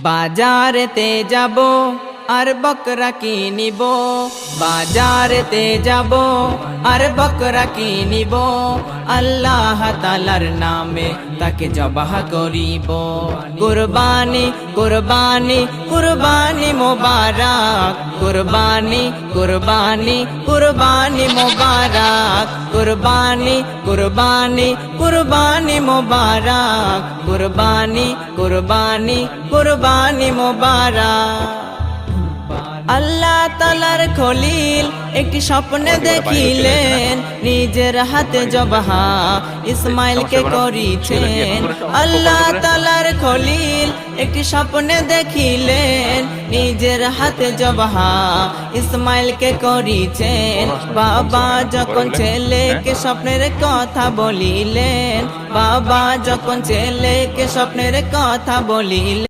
বাজারেতে যাব আর বকরা কিনিব, বাজারেতে যাব আর বকরা কিনিব, আল্লাহ তাআলার নামে তাকে জবাহ করিব। কুরবানি কুরবানি কুরবানি মোবারক, কুরবানি কুরবানি কুরবানি মোবারক, কুরবানি কুরবানি কুরবানি মোবারক, কুরবানি কুরবানি কুরবানি মোবারক। আল্লাহ তাআলার খলিল একটি স্বপ্নে দেখিলেন, নিজের হাতে জবাহ ইসমাইলকে করিছেন। আল্লাহ তাআলার খলিল একটি স্বপ্নে দেখিলেন, নিজের হাতে জবাহ ইসমাইলকে করিছেন। বাবা যখন ছেলেকে স্বপ্নের কথা বলিলেন, বাবা যখন ছেলেকে স্বপ্নের কথা বলিলেন,